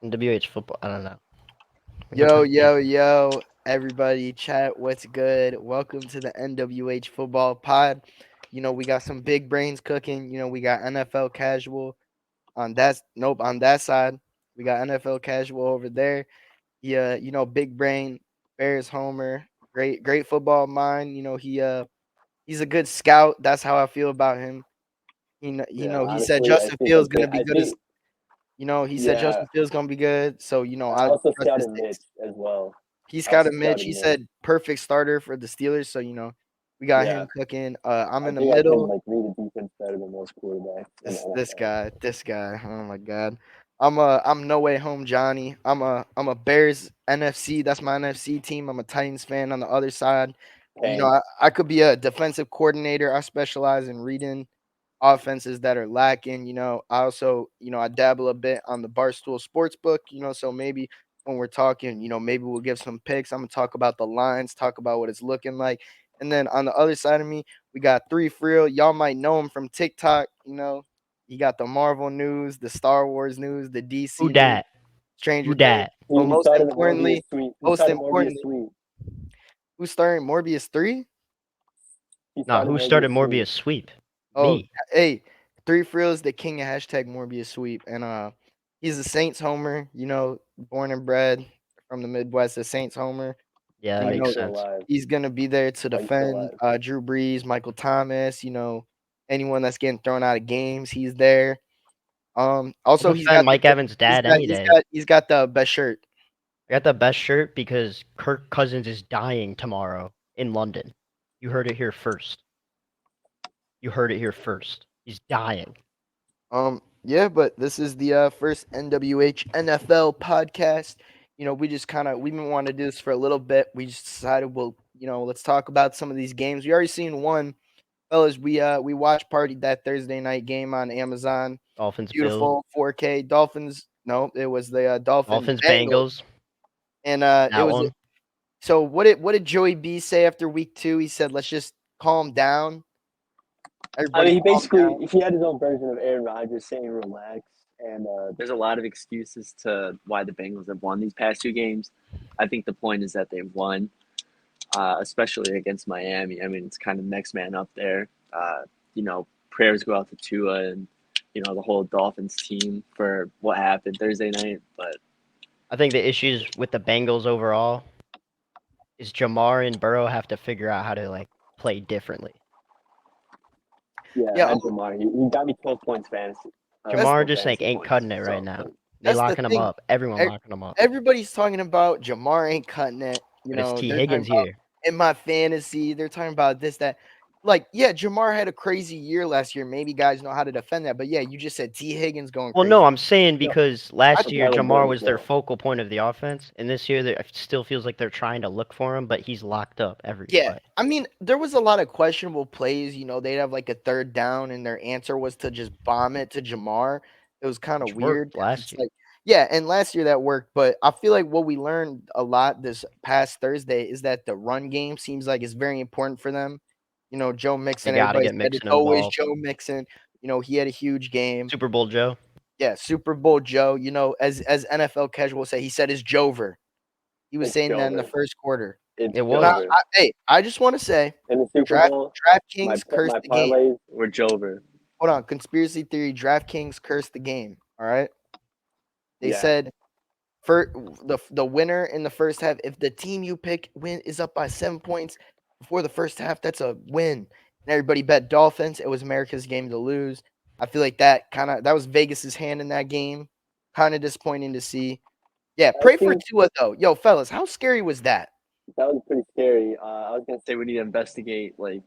NWH football. I don't know. Yo, everybody, chat, what's good? Welcome to the NWH Football Pod. We got some big brains cooking. We got NFL casual on that side. We got NFL casual over there. Yeah, big brain, Bears homer, great football mind. He's a good scout. That's how I feel about him. Yeah, He said honestly, I Justin think Fields that's gonna good. be good as he said Yeah, Justin Fields gonna be good. So, I I also trust his scouted takes. Mitch as well. He I also scouted Mitch. scouted He Mitch. said perfect starter for the Steelers. So we got Yeah, him cooking. I'm I in the think I can middle. like read a defense better than most quarterbacks in the This NFL. guy, this guy. Oh my god. I'm no way home Johnny. I'm a Bears NFC. That's my NFC team. I'm a Titans fan on the other side. Same. I could be a defensive coordinator. I specialize in reading offenses that are lacking. I also, I dabble a bit on the Barstool Sportsbook, so maybe when we're talking, maybe we'll give some picks. I'm gonna talk about the lines, talk about what it's looking like. And then on the other side of me, we got Three Frill. Y'all might know him from TikTok, he got the Marvel news, the Star Wars news, the Who DC news, dat? Stranger Who Things. dat? But He started the Morbius suite. He most started Morbius importantly, suite. who's starring Morbius 3? He Nah, started who started Morbius suite. Morbius sweep? Oh, Me. hey, Three Frills, the king of hashtag Morbius sweep, and he's a Saints homer. Born and bred from the Midwest, a Saints homer, Yeah, that and makes Mike's still sense. alive. he's gonna be there to Mike's still defend alive. Drew Brees, Michael Thomas. Anyone that's getting thrown out of games, he's there. I'll Also defend Mike Evans' he's dad got any he's day. got he's got the best shirt. I got the best shirt because Kirk Cousins is dying tomorrow in London. You heard it here first. You heard it here first. He's dying. Yeah, but this is the first NWH NFL podcast. We just we've been wanting to do this for a little bit. We just decided let's talk about some of these games. We already seen one, fellas. We watch partied that Thursday night game on Amazon. Dolphins, Bills, Beautiful 4K Dolphins. No, it was the Dolphins Dolphins, Bengals, Bengals. and it That was. one. So what did Joey B say after week 2? He said, "Let's just calm down, I everybody, mean, he calm down." basically he had his own version of Aaron Rodgers saying relax, and there's a lot of excuses to why the Bengals have won these past two games. I think the point is that they've won, especially against Miami. I mean, it's kind of next man up there. Prayers go out to Tua and the whole Dolphins team for what happened Thursday night. But I think the issues with the Bengals overall is Jamar and Burrow have to figure out how to play differently. yeah, Yeah, I had Jamar. He got me 12 points fantasy. that's Jamar Twelve just fantasy ain't points. cutting it right So now. like, They the locking him thing. up. Everyone locking him up. Everybody's talking about Jamar ain't cutting it. But it's T They're talking Higgins about here. in my fantasy. They're talking about this, that. Like, yeah, Jamar had a crazy year last year. Maybe guys know how to defend that. But yeah, you just said T Higgins going Well, no, crazy. I'm saying You know, because I last think, year Tyler Jamar Boyd as was their well. focal point of the offense, and this year it still feels like they're trying to look for him, but he's locked up every yeah. play. I mean, there was a lot of questionable plays. They'd have like a third down, and their answer was to just bomb it to Jamar. It was kind of Which weird worked 'cause last it's year. like, yeah, and last year that worked. But I feel like what we learned a lot this past Thursday is that the run game seems like it's very important for them. Joe They Mixon, got to everybody get said it's Mixon always involved. Joe Mixon. He had a huge game. Super Bowl Joe. Yeah, Super Bowl Joe. As NFL casual say, he said it's Jover. He was It's saying that in the Jover. first quarter. It's It But was. Jover. hey, I just want to say, In the Super Draft Bowl, DraftKings cursed my the game. parlays were Jover. Hold on, conspiracy theory. DraftKings cursed the game. All right, they Yeah, said for the winner in the first half, if the team you pick win is up by 7 points before the first half, that's a win. And everybody bet Dolphins. It was America's game to lose. I feel like that was Vegas's hand in that game. Kind of disappointing to see. Yeah, I pray for think Tua though. Yo, fellas, how scary was that? that was pretty scary. I was gonna say we need to investigate like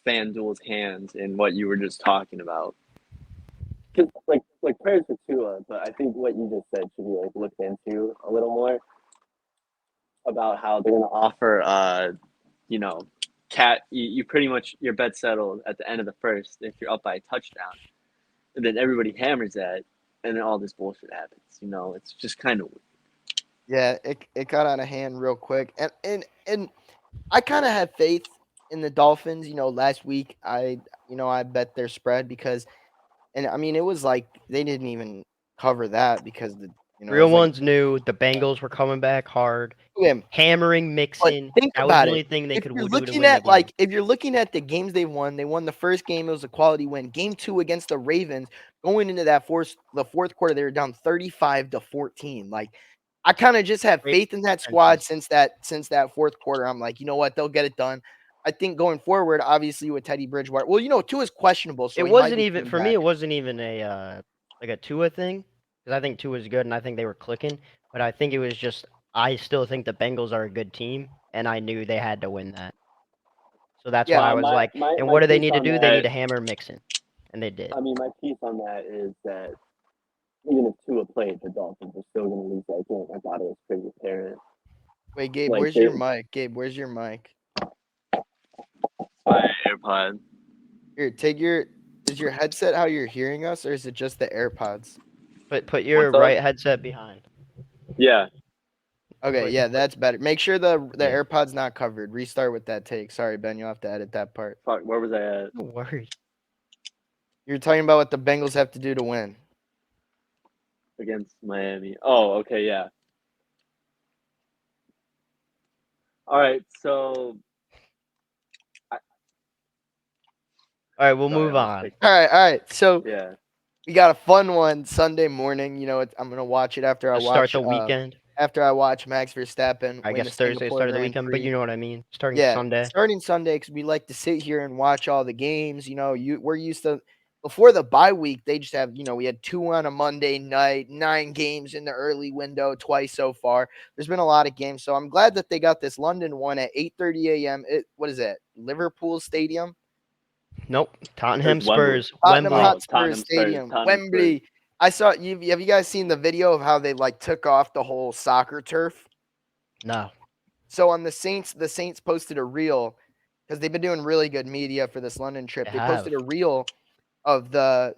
FanDuel's hands in what you were just talking about. Cause like prayers for Tua, but I think what you just said should be like looked into a little more about how they're gonna offer you know cat you pretty much your bet settled at the end of the first if you're up by a touchdown, and then everybody hammers that, and then all this bullshit happens. It's just kind of Yeah, it got out of hand real quick, and I kind of had faith in the Dolphins. Last week I bet their spread because, and I mean it was like they didn't even cover that because You know, Real it's like ones knew the Bengals were coming back hard, him. hammering But Mixon. think That was about the only it. thing they If could you're do to looking win the at game. if you're looking at the games they won the first game, it was a quality win. Game 2 against the Ravens, going into the fourth quarter, they were down 35-14. Like, I kind of just have Great faith in that squad since that fourth quarter. I'm like, you know what, they'll get it done. I think going forward, obviously with Teddy Bridgewater, well, Tua is questionable, so It he might wasn't be even coming for me. back. It wasn't even like a Tua thing because I think Tua's good and I think they were clicking. But I think it was just I still think the Bengals are a good team and I knew they had to win that. So that's Yeah, why I was my like, my and my what do they piece need to on do? They need that. to hammer Mixon, and they did. I mean, my piece on that is that even if Tua played, the Dolphins are still going to lose that game. I thought it was pretty apparent. wait, Gabe, Like where's they, your mic? Gabe, where's your mic? my AirPod. Here, is your headset how you're hearing us, or is it just the AirPods? Put your What's up? right headset behind. Yeah. Okay, yeah, that's better. Make sure the Yeah. AirPod's not covered. Restart with that take. Sorry, Ben, you'll have to edit that part. Fuck. Where was I at? Don't worry. You're talking about what the Bengals have to do to win. Against Miami. Oh, okay, yeah. All right, so All right, we'll sorry, move I was on. picking- All right. So Yeah. we got a fun one Sunday morning. You know, I'm gonna watch it after I Just start watch the weekend. Max Verstappen I win guess the Thursday Singapore start of the Grand weekend, but Prix. you know what I mean. Starting Yeah, Sunday. starting Sunday because we like to sit here and watch all the games. You know, we're used to before the bye week. They just have we had 2 on a Monday night, 9 games in the early window, twice so far. There's been a lot of games, so I'm glad that they got this London one at 8:30 a.m. What is it? Liverpool Stadium, Nope. Tottenham It's Wembley. Spurs. Tottenham Wembley. Hotspur Tottenham Spurs. Stadium, Tottenham Spurs. Wembley. I saw you. Have you guys seen the video of how they took off the whole soccer turf? No. So on the Saints posted a reel because they've been doing really good media for this London trip. They They posted a reel of the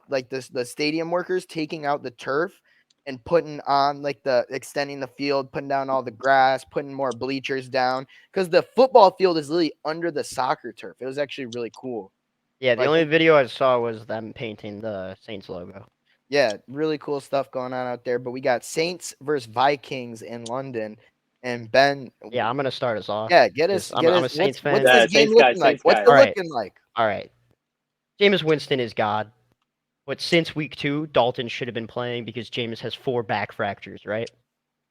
stadium workers taking out the turf and putting on the extending the field, putting down all the grass, putting more bleachers down because the football field is literally under the soccer turf. It was actually really cool. Yeah, the I only think- video I saw was them painting the Saints logo. Yeah, really cool stuff going on out there. But we got Saints versus Vikings in London, and Ben. Yeah, I'm gonna start us off. Yeah, get us. I'm a Saints fan. What's Yeah, this game Saints guy, looking like? Saints What's guy. it Alright. looking like? All right. Jameis Winston is God. But since week 2, Dalton should have been playing because Jameis has 4 back fractures, right?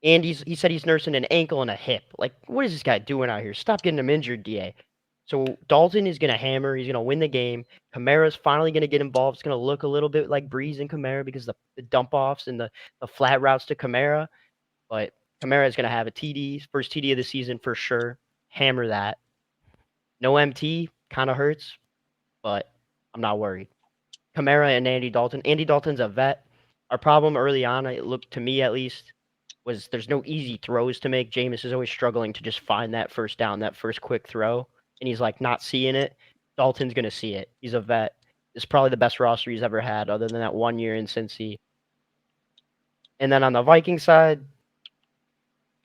And he said he's nursing an ankle and a hip. Like, what is this guy doing out here? Stop getting him injured, DA. So Dalton is gonna hammer. He's gonna win the game. Kamara's finally gonna get involved. It's gonna look a little bit like Breeze and Kamara because the dump offs and the flat routes to Kamara. But Kamara is gonna have a TD, first TD of the season for sure. Hammer that. No MT kind of hurts, but I'm not worried. Kamara and Andy Dalton. Andy Dalton's a vet. Our problem early on, it looked to me at least, was there's no easy throws to make. Jameis is always struggling to just find that first down, that first quick throw, and he's not seeing it. Dalton's gonna see it. He's a vet. It's probably the best roster he's ever had, other than that 1 year in Cincy. And then on the Viking side,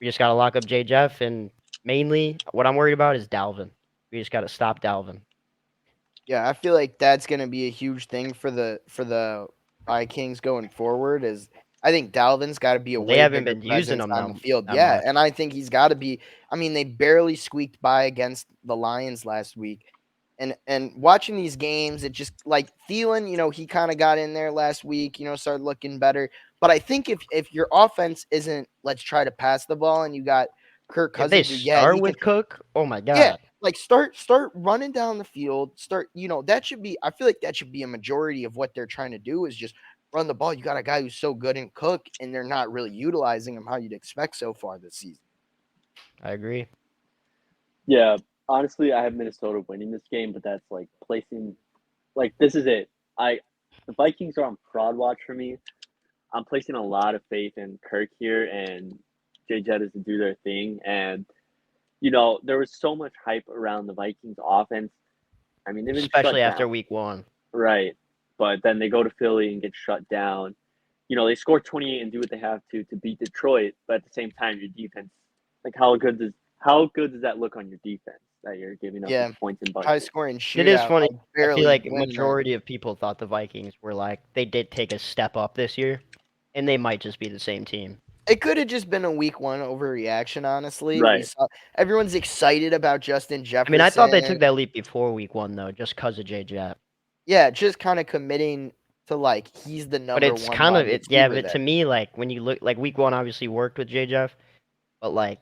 we just gotta lock up J. Jeff, and mainly what I'm worried about is Dalvin. We just gotta stop Dalvin. Yeah, I feel like that's going to be a huge thing for the Vikings going forward. Is I think Dalvin's got to be a They way haven't bigger been using presence him on the field. that Yeah, much. and I think he's got to be. I mean, they barely squeaked by against the Lions last week, and watching these games, it just Thielen. He kind of got in there last week. Started looking better. But I think if your offense isn't let's try to pass the ball, and you got Kirk If they Cousins, start with Cook, oh my god. yeah, start running down the field. That should be. I feel like that should be a majority of what they're trying to do is just run the ball. You got a guy who's so good in Cook, and they're not really utilizing him how you'd expect so far this season. I agree. Yeah, honestly, I have Minnesota winning this game, but that's placing. This is it. The Vikings are on fraud watch for me. I'm placing a lot of faith in Kirk here and Jay Jettas to do their thing. And there was so much hype around the Vikings offense. I mean, they've been Especially shut after down. week 1. Right. But then they go to Philly and get shut down. They score 28 and do what they have to beat Detroit, but at the same time, your defense, how good does that look on your defense that you're giving up these points in High buckets? scoring shootout. It is funny. I barely feel like win that. majority of people thought the Vikings were they did take a step up this year, and they might just be the same team. It could have just been a week 1 overreaction, honestly. We Right. saw everyone's excited about Justin I Jefferson. mean, I thought they took that leap before week 1 though, just because of J-Jap. Yeah, just kind of committing to like he's the But number it's 1 kind wide of yeah. receiver But to there. me, like when you look, like week 1 obviously worked with J-Jeff, but like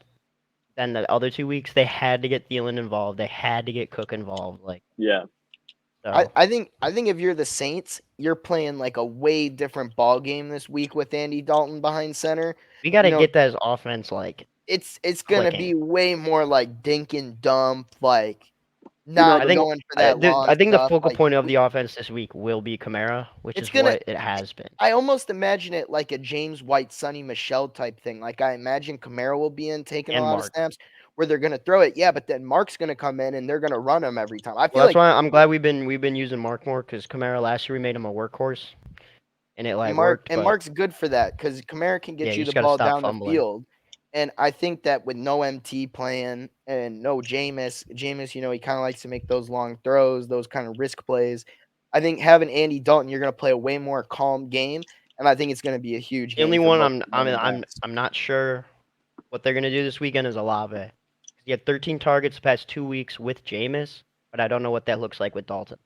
then the other 2 weeks they had to get Thielen involved, they had to get Cook involved, like Yeah. so. I think if you're the Saints, you're playing like a way different ball game this week with Andy Dalton behind center. We got to You know, get that offense like it's gonna be clicking. way more like dink and dump, like know, not I think going for that long I think the stuff. focal Like point of the offense this week will be Kamara, which it's is gonna. what it has been. I almost imagine it like a James White, Sonny Michel type thing. Like I imagine Kamara will be in taking a And lot Mark. of snaps where they're gonna throw it. Yeah, but then Mark's gonna come in and they're gonna run him every time. I feel Well, that's like why I'm glad we've been using Mark more, because Kamara last year we made him a workhorse, and it like worked. But Mark's good for that because Kamara can yeah, get you you the just got to ball stop down the fumbling. field. And I think that with no MT playing and no Jameis, you know, he kind of likes to make those long throws, those kind of risk plays. I think having Andy Dalton, you're going to play a way more calm game, and I think it's going to be a huge The only game for one both running backs. I'm not sure what they're gonna do this weekend is Olave. He had 13 targets the past 2 weeks with Jameis, but I don't know what that looks like with Dalton.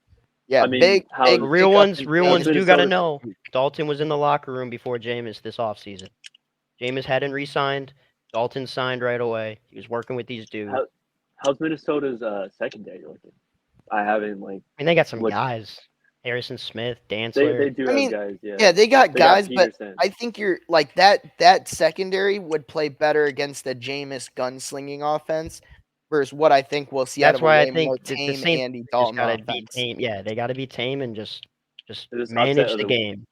Yeah, I mean, big how's- Real pickup ones in how's do gotta Minnesota- know. Dalton was in the locker room before Jameis this offseason. Jameis hadn't re-signed. Dalton signed right away. He was working with these dudes. How's Minnesota's secondary looking? I haven't like. I mean, they got some looked- guys. Harrison Smith, They Dantzler. do I have mean, guys. Yeah. Yeah, they got They got guys, but Peterson. I think you're like that secondary would play better against the Jameis gunslinging offense versus what I think we'll see out That's of a why I way more think the tame Saints Andy just Dalton gotta be offense. tame. Yeah, they gotta be tame and just This manage upset of the the- game.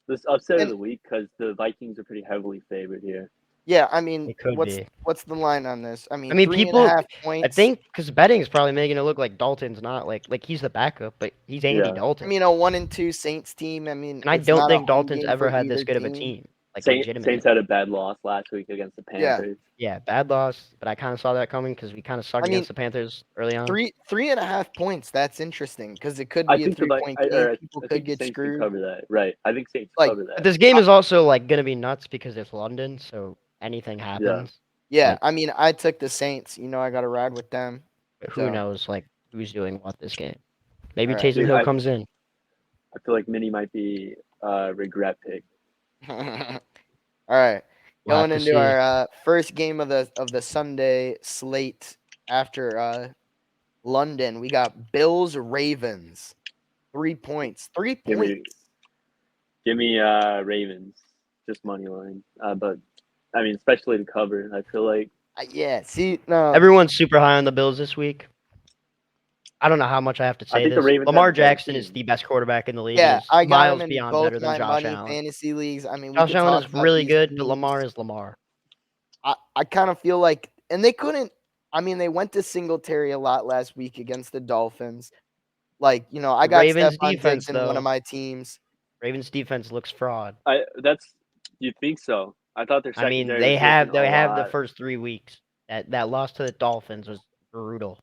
This upset of And- the week because the Vikings are pretty heavily favored here. Yeah, I mean, It could what's be. what's the line on this? I mean, people. 3.5 I points. think because betting is probably making it look like Dalton's not like he's the backup, but he's Andy Yeah. Dalton. I mean, a 1-2 Saints team. I mean, and I it's don't not a think home Dalton's game ever for had this either good of a team. Like Saints legitimately. had a bad loss last week against the Panthers. Yeah, bad loss, but I kind of saw that coming because we kind of sucked I mean, against the Panthers early on. 3.5 points. That's interesting because it could I be a think 3-point game. People I could think get Saints screwed. can cover that. Right. I think Saints Like, cover that. But this game is also like gonna be nuts because it's London, so anything happens. Yeah, Like- I mean, I took the Saints. You know, I got to ride with them. But who So- knows like who's doing what this game? Maybe All right. Taysom Dude, Hill comes in. I feel like Mini might be a regret pick. All right, We'll have going to into see. our first game of the Sunday slate after London, we got Bills Ravens. 3 points. 3 Give me- points. Give me Ravens, just money line. But I mean, especially to cover. I feel like Yeah. See, no. Everyone's super high on the Bills this week. I don't know how much I have to say think the this. Ravens Lamar have a better Jackson is team. the best quarterback in the league. Yeah, He's I got miles him in beyond both better than my Josh money Allen. fantasy leagues. I mean, we Josh could Allen talk is about really these good, but teams. Lamar is Lamar. I kind of feel like, and they couldn't. I mean, they went to Singletary a lot last week against the Dolphins. Like, you know, I The got Ravens Stephon defense, Diggs in one though. of my teams. Ravens defense looks fraud. You think so? I thought their I mean, secondary they was have looking a the lot- first 3 weeks. That loss to the Dolphins was brutal,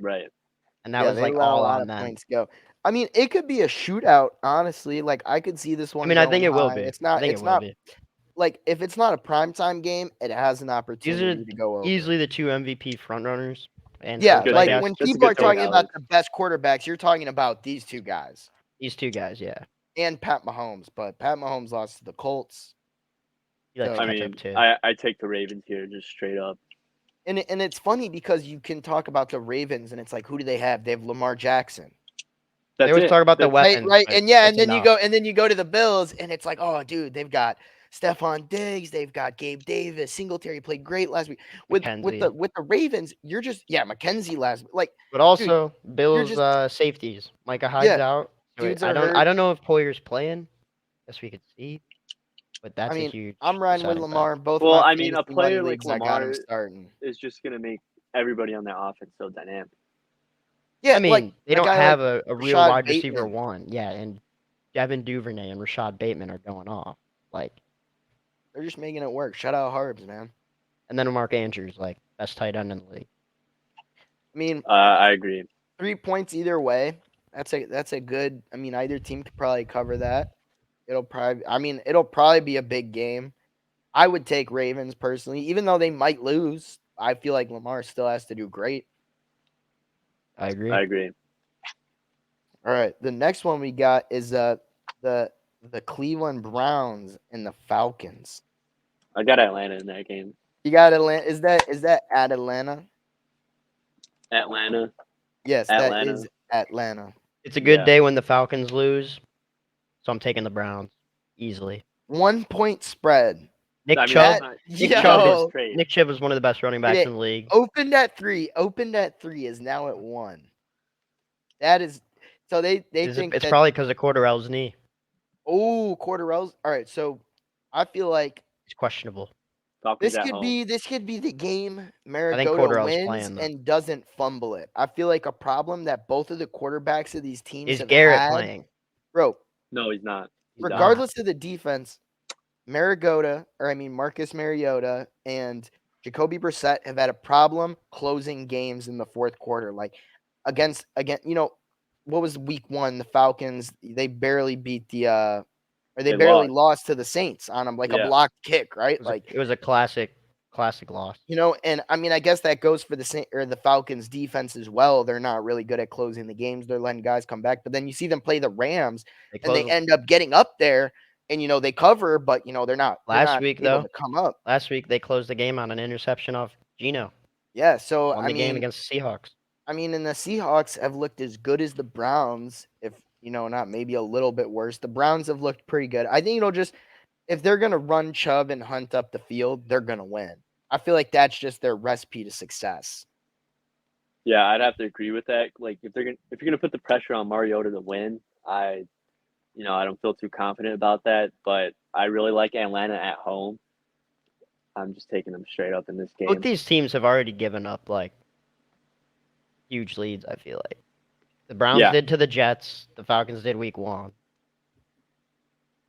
right. and that Yeah, was they like let a all lot on of them. points go. I mean, it could be a shootout, honestly. Like, I could see this one. I mean, I think going it will high. be. It's not. I think It's it will not be. like if it's not a primetime game, it has an These are opportunity to go over. easily the 2 MVP frontrunners. And Yeah, Coach, I like guess. when That's a people good are talking take, about Alex. the best quarterbacks, you're talking about these two guys These 2 guys, yeah. and Pat Mahomes. But Pat Mahomes lost to the Colts. You like So- I catch mean, up too. I take the Ravens here just straight up. And it's funny because you can talk about the Ravens and it's like, who do they have? They have Lamar Jackson. That's They always it. talk about the That's- weapons. Right. but And yeah, it's and then enough. you go to the Bills and it's like, oh dude, they've got Stephon Diggs, they've got Gabe Davis, Singletary played great last week. With McKenzie. the Ravens, you're just McKenzie last like But also, Bills just- safeties. Micah Hyde's out. So dudes I are don't hurt. I don't know if Poyer's playing. Guess we could see. But that's I mean, a huge. I'm riding with deciding Lamar. Both Well, my I mean, a fantasy player money like leagues, I got him Lamar- starting. It's just gonna make everybody on that offense so dynamic. Yeah, I mean, like they a don't guy have like a real Rashad wide receiver Bateman. one. Yeah, and Devin Duvernay and Rashad Bateman are going off. Like, They're just making it work. Shout out Harbs, man. and then Mark Andrews, like best tight end in the league. I mean, I agree. 3 points either way. That's a good. I mean, either team could probably cover that. It'll probably be a big game. I would take Ravens personally, even though they might lose. I feel like Lamar still has to do great. I agree. I agree. All right, the next one we got is the Cleveland Browns and the Falcons. I got Atlanta in that game. You got Atlanta. Is that at Atlanta? Atlanta. Yes, that Atlanta. is Atlanta. It's a good Yeah. day when the Falcons lose, so I'm taking the Browns easily. 1 point spread. Nick I mean, Chubb. that's not- Nick Yo. Chubb that's is trade. Nick Chubb is one of the best running backs It- in the league. Opened at 3. Opened at 3 is now at 1. That is so they think It's that. probably because of Cordarrelle's knee. Oh, Cordarrelle's. All right, so I feel like It's questionable. Falcons this at could home. be the game think Mariota Cordarrelle's wins playing, though. and doesn't fumble it. I feel like a problem that both of the quarterbacks of these teams Is have Garrett had. playing? Bro, No, he's not. He's not. regardless of the defense, Marcus Mariota and Jacoby Brissett have had a problem closing games in the fourth quarter. Like against what was week 1? The Falcons, they barely beat they They barely lost. lost to the Saints on them, like a Yeah. blocked kick, right? It was a classic loss. And I guess that goes for the Falcons defense as well. They're not really good at closing the games. They're letting guys come back. But then you see them play the Rams and they end up getting up there and they cover, but they're not Last week, able though, to come up. Last week they closed the game on an interception off Geno. Yeah, so Won the game against the Seahawks. and the Seahawks have looked as good as the Browns, if not maybe a little bit worse. The Browns have looked pretty good. I think if they're gonna run Chubb and Hunt up the field, they're gonna win. I feel like that's just their recipe to success. Yeah, I'd have to agree with that. Like if you're gonna put the pressure on Mariota to win, I don't feel too confident about that. But I really like Atlanta at home. I'm just taking them straight up in this game. Both these teams have already given up like huge leads. I feel like the Browns did to the Jets. The Falcons did week 1.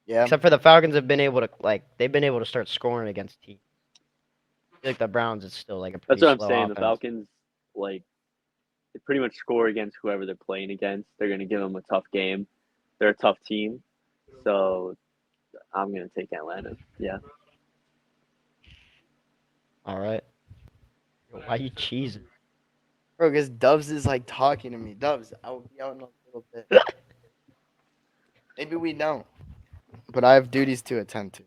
Yeah. Except for the Falcons have been able to start scoring against teams. I feel like the Browns is still like a pretty That's what I'm slow saying. offense. The Falcons, they pretty much score against whoever they're playing against. They're going to give them a tough game. They're a tough team. So I'm going to take Atlanta. Yeah. All right. Yo, why you cheesing? Bro, because Dubs is like talking to me. Dubs, I'll be out in a little bit. Maybe we don't. But I have duties to attend to.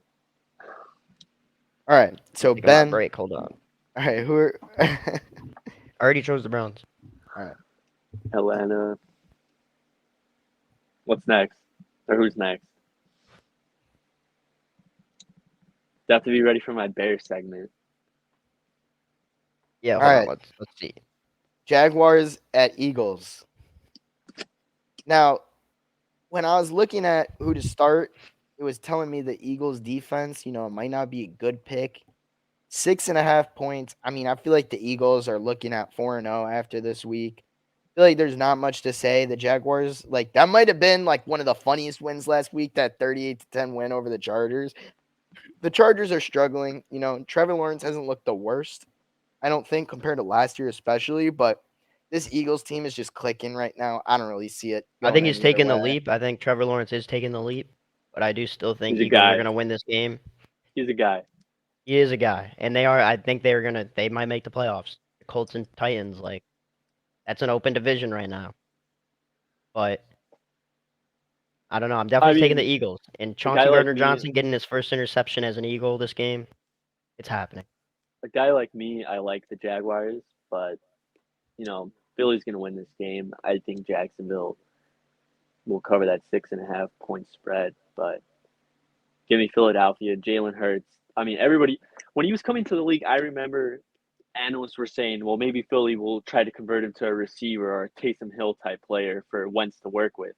All right. So Take a Ben. break. Hold on. All right. Who are I already chose the Browns. Atlanta. What's next? Or who's next? Have to be ready for my Bears segment. Yeah. Hold All on. right. Let's see. Jaguars at Eagles. Now, when I was looking at who to start, it was telling me the Eagles defense, it might not be a good pick. 6.5 points. I feel like the Eagles are looking at 4-0 after this week. I feel like there's not much to say. The Jaguars, that might have been one of the funniest wins last week, that 38-10 win over the Chargers. The Chargers are struggling. Trevor Lawrence hasn't looked the worst, I don't think, compared to last year especially, but this Eagles team is just clicking right now. I don't really see it. I think going he's any other taking the way. leap. I think Trevor Lawrence is taking the leap, but I do still think He's a Eagles guy. are going to win this game. He's a guy. He is a guy, and they are. I think they might make the playoffs. The Colts and Titans, that's an open division right now. But I don't know. I'm definitely taking the Eagles. And Chauncey guy like Gardner-Johnson me- getting his first interception as an Eagle this game. It's happening. A guy like me, I like the Jaguars, but Philly's going to win this game. I think Jacksonville will cover that 6.5 point spread, but give me Philadelphia. Jalen Hurts. Everybody, when he was coming to the league, I remember analysts were saying, well, maybe Philly will try to convert him to a receiver or a Taysom Hill type player for Wentz to work with.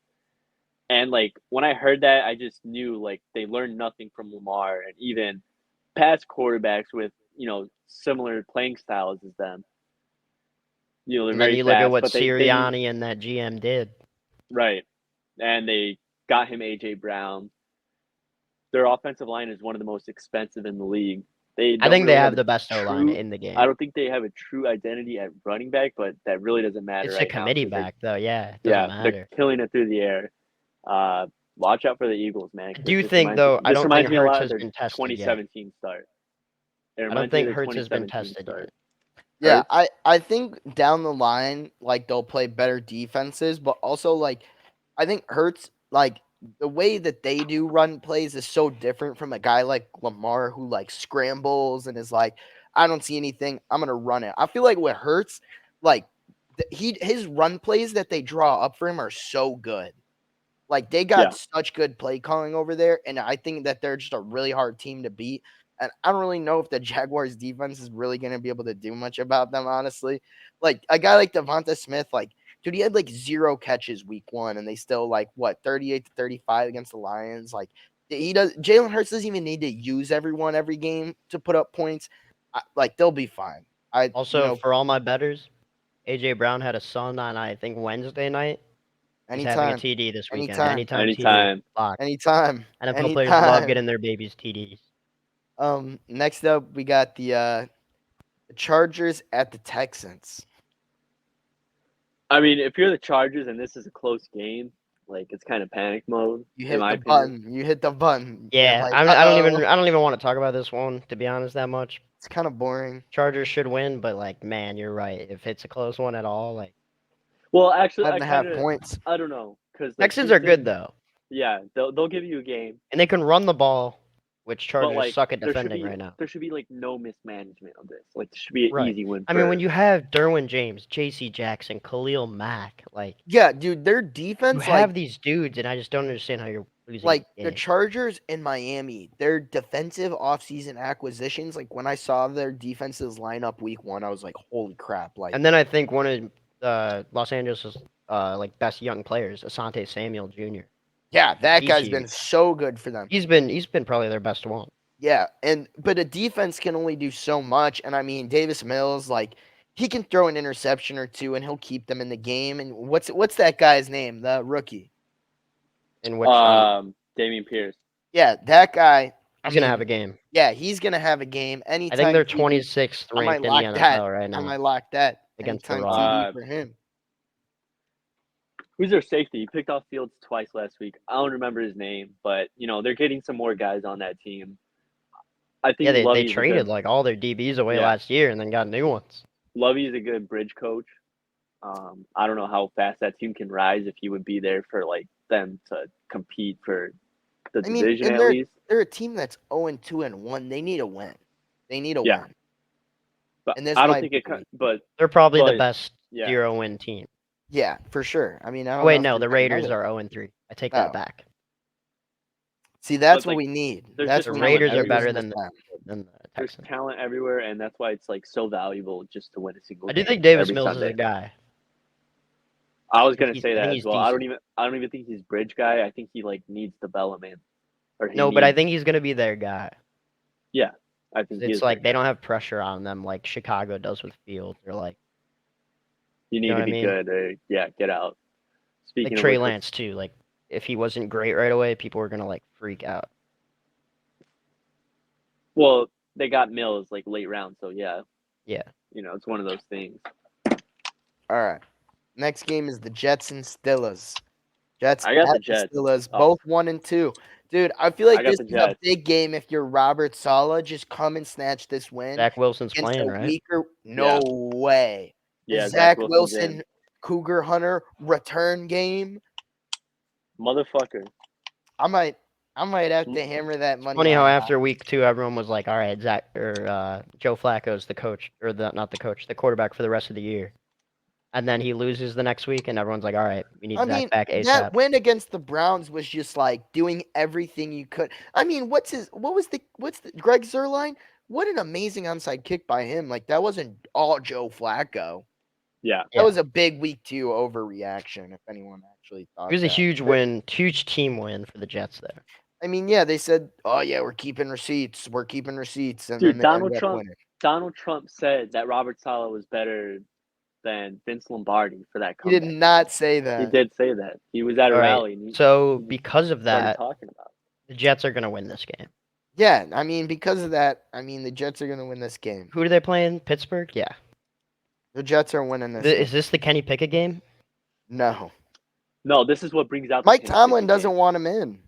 And when I heard that, I just knew they learned nothing from Lamar and even past quarterbacks with similar playing styles as them. They're And very then you look fast, at what but they Sirianni and that GM did. right, and they got him AJ Brown. Their offensive line is one of the most expensive in the league. I think they have the best O-line in the game. I don't think they have a true identity at running back, but that really doesn't matter. It's right a committee now, back, though. Yeah, it doesn't matter. They're killing it through the air. watch out for the Eagles, man. I do think, though, I don't think me a Hurts lot of has their been tested yet. 2017 start. It I don't reminds me of think their Hurts has been 2017 tested start. yet. Yeah, Hurts? I think down the line, like they'll play better defenses, but also like I think Hurts, like the way that they do run plays is so different from a guy like Lamar who like scrambles and is like, I don't see anything, I'm gonna run it. I feel like with Hurts, like his run plays that they draw up for him are so good. Like they got such good play calling over there, and I think that they're just a really hard team to beat. And I don't really know if the Jaguars defense is really going to be able to do much about them, honestly. Like a guy like Devonta Smith, like, dude, he had like 0 catches week 1, and they still like what 38-35 against the Lions. Like Jalen Hurts doesn't even need to use everyone every game to put up points. Like they'll be fine. Also, for all my betters, AJ Brown had a son on I think Wednesday night. He's having a anytime, TD this weekend. anytime, TD. Anytime. Lock. anytime, NFL players love anytime. getting their babies TDs. Next up, we got the Chargers at the Texans. I mean, if you're the Chargers and this is a close game, like it's kind of panic mode. You in hit my the opinion. button. You hit the button. Yeah, Like, I don't even want to talk about this one, to be honest, that much. It's kind of boring. Chargers should win, but like, man, you're right. If it's a close one at all, like, Well, actually, 5.5 points. I don't know because Texans are good though, Yeah, they'll give you a game, and they can run the ball, which but Chargers like suck at there should defending be right now. there should be like no mismanagement of this. Like, this should be an Right. easy win. I mean, when you have Derwin James, J.C. Jackson, Khalil Mack, like, Yeah, dude, their you defense, have these dudes, and I just don't understand how you're losing. like the the game. Chargers in Miami, their defensive offseason acquisitions, like when I saw their defenses line up week 1, I was like, holy crap. Like, And then I think one of Los Angeles' like best young players, Asante Samuel Jr. yeah, that He's guy's huge. been so good for them. He's been probably their best one. Yeah, but a defense can only do so much. And I mean, Davis Mills, like, he can throw an interception or two, and he'll keep them in the game. And what's that guy's name? The rookie. In which Damian Pierce. Yeah, that guy. he's gonna have a game. Yeah, he's gonna have a game anytime. I think they're TD 26th I might ranked in the lock NFL that. right I now might lock that against the anytime run. TD for him. Who's their safety? He picked off Fields twice last week. I don't remember his name, but they're getting some more guys on that team. I think Yeah, they Lovey's traded like all their DBs away last year and then got new ones. Lovey is a good bridge coach. I don't know how fast that team can rise if he would be there for like them to compete for the division and at least. They're a team that's 0-2-1. They need a win. They need a win. But And this I don't might think be it. But They're probably the but- best yeah. 0-win team. Yeah, for sure. I mean, I don't Wait, know no, if the there's Raiders another- are 0-3. I take Oh. that back. See, that's But, what like, we need. there's That's just what The we need. Raiders are everywhere. better Everybody's than the There's Texans. talent everywhere, and that's why it's like so valuable just to win a single I do game think Davis every Mills is Sunday. a guy. I was gonna He's- say I that think as he's well. I decent. don't even think he's bridge guy. I think he like needs development. No, but I think he's gonna be their guy. I think he It's is like their they guy. don't have pressure on them like Chicago does with Fields. They're like You need know to what I be mean? good or get out. Speaking of Trey which, Lance too. Like if he wasn't great right away, people were gonna like freak out. well, they got Mills like late round, so yeah. Yeah. It's one of those things. All right. Next game is the Jets and Steelers. Jets I got at the Jets. Steelers, Oh. both 1-2. Dude, I feel like I got this the is a Jets. big game if you're Robert Saleh. Just come and snatch this win. Zach Wilson's against playing, a right? weaker. No way. Yeah, The Zach Wilson's Wilson in. Cougar Hunter return game. Motherfucker. I might have to hammer that money. Funny how on after week 2, everyone was like, "All right, Joe Flacco's the coach, or not the coach, the quarterback for the rest of the year," and then he loses the next week, and everyone's like, "All right, we need Zach back ASAP." that win against the Browns was just like doing everything you could. I mean, what's the Greg Zuerlein? What an amazing onside kick by him. Like that wasn't all Joe Flacco. Yeah. That was a big week 2 overreaction. If anyone actually thought It was a that. huge win, huge team win for the Jets there. I mean, yeah, they said, "Oh yeah, we're keeping receipts. We're keeping receipts." And Dude, then they ended up winning. Donald Trump said that Robert Saleh was better than Vince Lombardi for that He comeback. did not say that. He did say that. He was at a All right, rally. And he So because of started that, talking about the Jets are gonna win this game. Yeah, I mean, because of that, I mean, the Jets are going to win this game. Who do they play in? Pittsburgh? Yeah. The Jets are winning this game. Is this the Kenny Pickett game? No. No, this is what brings out. Mike the Kenny Tomlin Pickett doesn't game. want him in.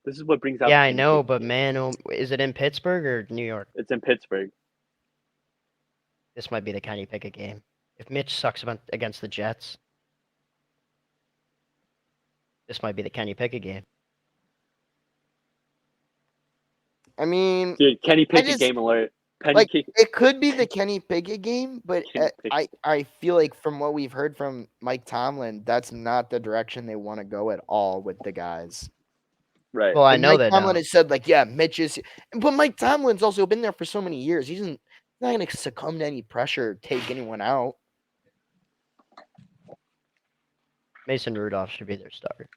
This is what brings out. Yeah, the I Kenny know, Pickett but game. man, is it in Pittsburgh or New York? It's in Pittsburgh. This might be the Kenny Pickett game. If Mitch sucks against the Jets, this might be the Kenny Pickett game. I mean, Dude, Kenny Pickett just- game alert. like it could be the Kenny Pickett game, but Kenny Pickett. I feel like from what we've heard from Mike Tomlin, that's not the direction they want to go at all with the guys. Right. Well, I And know Mike that. Tomlin has said like, yeah, Mitch is, but Mike Tomlin's also been there for so many years. He's not going to succumb to any pressure, or take anyone out. Mason Rudolph should be their starter.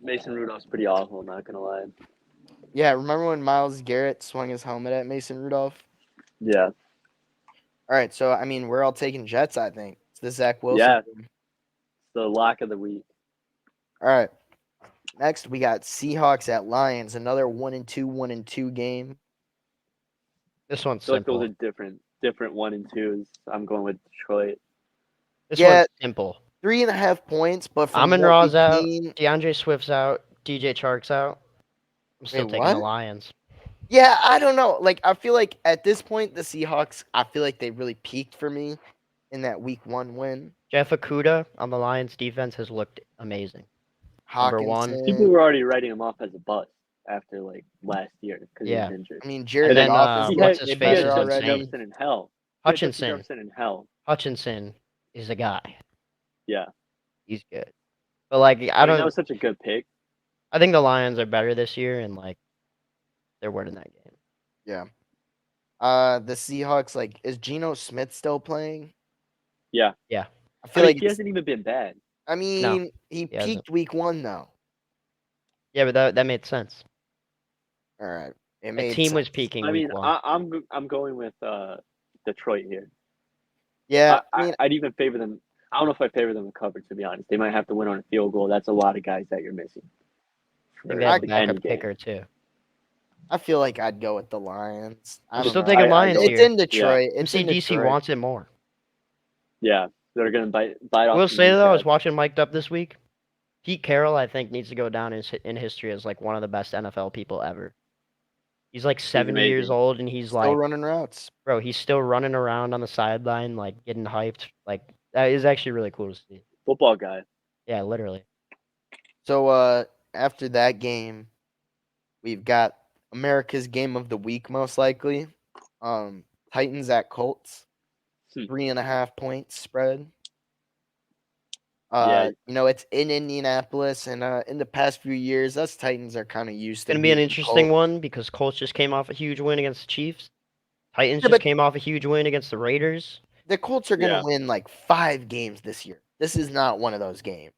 Mason Rudolph's pretty awful. Not gonna lie. Yeah, remember when Myles Garrett swung his helmet at Mason Rudolph? Yeah. All right, so I mean, we're all taking Jets. I think it's the Zach Wilson. Yeah. game. It's the lock of the week. All right. Next, we got Seahawks at Lions. Another 1-2 game. This one's I feel like simple. those are different 1 and 2s. I'm going with Detroit. This Yeah. one's simple. 3.5 points, but from Amon what Ra's we've out. seen- DeAndre Swift's out. DJ Chark's out. I'm still Wait, taking what? the Lions. Yeah, I don't know. Like, I feel like at this point, the Seahawks, I feel like they really peaked for me in that Week 1 win. Jeff Okudah on the Lions defense has looked amazing. Number one. Hawkinson. People were already writing him off as a bust after like last year because Yeah. he was injured. I mean, Jared And then, Goff is what's looking his He face better is had already. insane. Jefferson in hell. Hutchinson. Jefferson in hell. Hutchinson is a guy. Yeah. He's good. But like I mean, don't that was such a good pick. I think the Lions are better this year and like they're winning that game. Yeah. The Seahawks, like, is Geno Smith still playing? Yeah. Yeah. I feel I mean, like he hasn't even been bad. I mean, he he hasn't. peaked Week 1 though. Yeah, but that made sense. All right. It The made team sense. was peaking I week mean, one. I'm going with Detroit here. Yeah, I mean, I'd even favor them. I don't know if I favor them to cover, to be honest. They might have to win on a field goal. That's a lot of guys that you're missing. I think for they have a any backup game. kicker too. I feel like I'd go with the Lions. I I'm don't still know. taking I Lions don't- It's here. in Detroit. It's in MCDC Detroit. wants it more. Yeah, they're gonna bite I off. will the say though, I was kneecap. watching Mic'd Up this week. Pete Carroll, I think, needs to go down in history as like one of the best NFL people ever. He's like 70 years amazing. old, and he's Still like, running routes. bro, he's still running around on the sideline, like getting hyped. Like that is actually really cool to see. Football guy. Yeah, literally. So after that game, we've got America's game of the week, most likely. Titans at Colts. 3.5 points spread. Yeah. You know, it's in Indianapolis, and in the past few years, us Titans are kind of used It's to gonna be an beating interesting Colts. one because Colts just came off a huge win against the Chiefs. Titans Yeah, just but- came off a huge win against the Raiders. The Colts are going to Yeah. win like 5 games this year. This is not one of those games.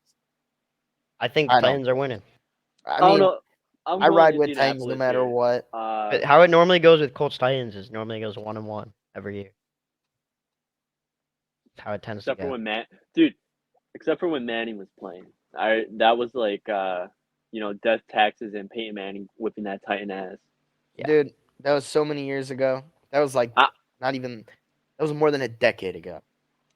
I think I know. Titans are winning. I I don't mean, know. I'm I going ride with Titans no Indianapolis matter here. what. But how it normally goes with Colts Titans is normally goes 1-1 every year. That's how it tends except to for go. when except for when Manning was playing. That was like death taxes and Peyton Manning whipping that Titan ass. Yeah. Dude, that was so many years ago. That was like Ah. not even, that was more than a decade ago.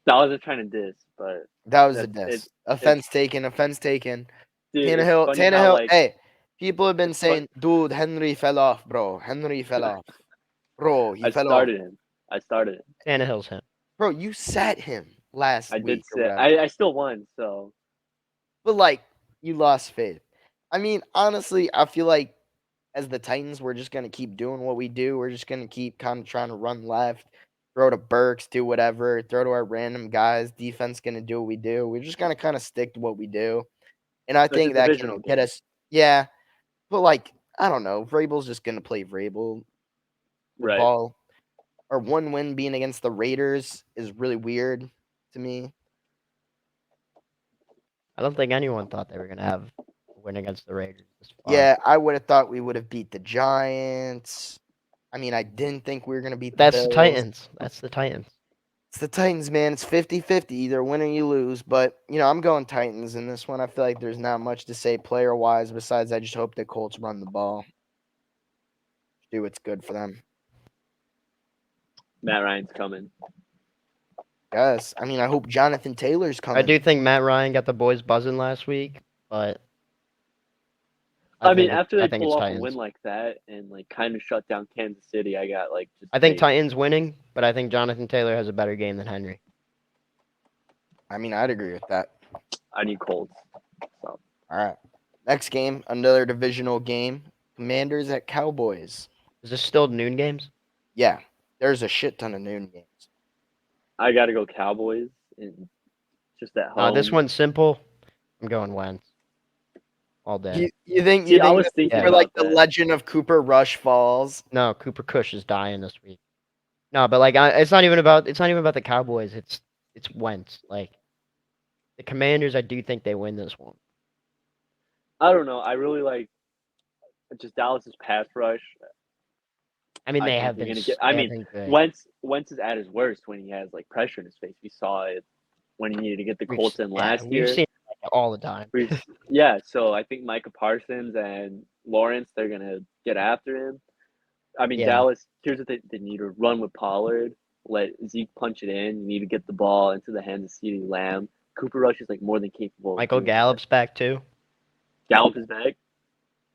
I wasn't trying to diss, but That was a That's- diss. Offense taken. Offense taken. dude, it's Tannehill. funny how, Tannehill. like, Hey, people have been it's fun- saying, dude, Henry fell off, bro. Henry fell off. Bro, he I fell started him. Tannehill's him. Bro, you sat him last I week. did or say whatever. I still won, so But like, you lost faith. I mean, honestly, I feel like as the Titans, we're just gonna keep doing what we do. We're just gonna keep kind of trying to run left, throw to Burks, do whatever, throw to our random guys. Defense gonna do what we do. We're just gonna kind of stick to what we do, and I It's a think that can divisional get game. us. Yeah, but like, I don't know. Vrabel's just gonna play Vrabel. The right. ball, or one win being against the Raiders is really weird to me. I don't think anyone thought they were gonna have a win against the Raiders this far. Yeah, I would have thought we would have beat the Giants. I mean, I didn't think we were going to beat the That's the Bills. Titans. That's the Titans. It's the Titans, man. It's 50-50. Either win or you lose. But, you know, I'm going Titans in this one. I feel like there's not much to say player-wise besides I just hope the Colts run the ball. Do what's good for them. Matt Ryan's coming. Yes. I mean, I hope Jonathan Taylor's I coming. do think Matt Ryan got the boys buzzing last week, but I mean, think after they it's pull off a Titans. win like that and like kind of shut down Kansas City, I got like just. I think faith. Titans winning, but I think Jonathan Taylor has a better game than Henry. I mean, I'd agree with that. I need Colts. So All right. Next game, another divisional game. Commanders at Cowboys. Is this still noon games? Yeah, there's a shit ton of noon games. I got to go Cowboys and just at home. This one's simple. I'm going Wentz all day. You think See, I was this is thinking where, like, about the that. legend of Cooper Rush falls? No, Cooper Kush is dying this week. No, but like it's not even about the Cowboys. It's Wentz. Like the Commanders, I do think they win this one. I don't know. I really like just Dallas's pass rush. I mean, I they think have they're been. gonna get. They I have mean, been good. Wentz is at his worst when he has like pressure in his face. We saw it when he needed to get the We've Colts s- in yeah, last we've year. seen it like, all the time. Yeah, so I think Micah Parsons and Lawrence, they're gonna get after him. I mean, Yeah. Dallas. Here's what they need to run with Pollard. Let Zeke punch it in. You need to get the ball into the hands of CeeDee Lamb. Cooper Rush is like more than capable. of Michael doing that. Gallup's back too. Gallup is back.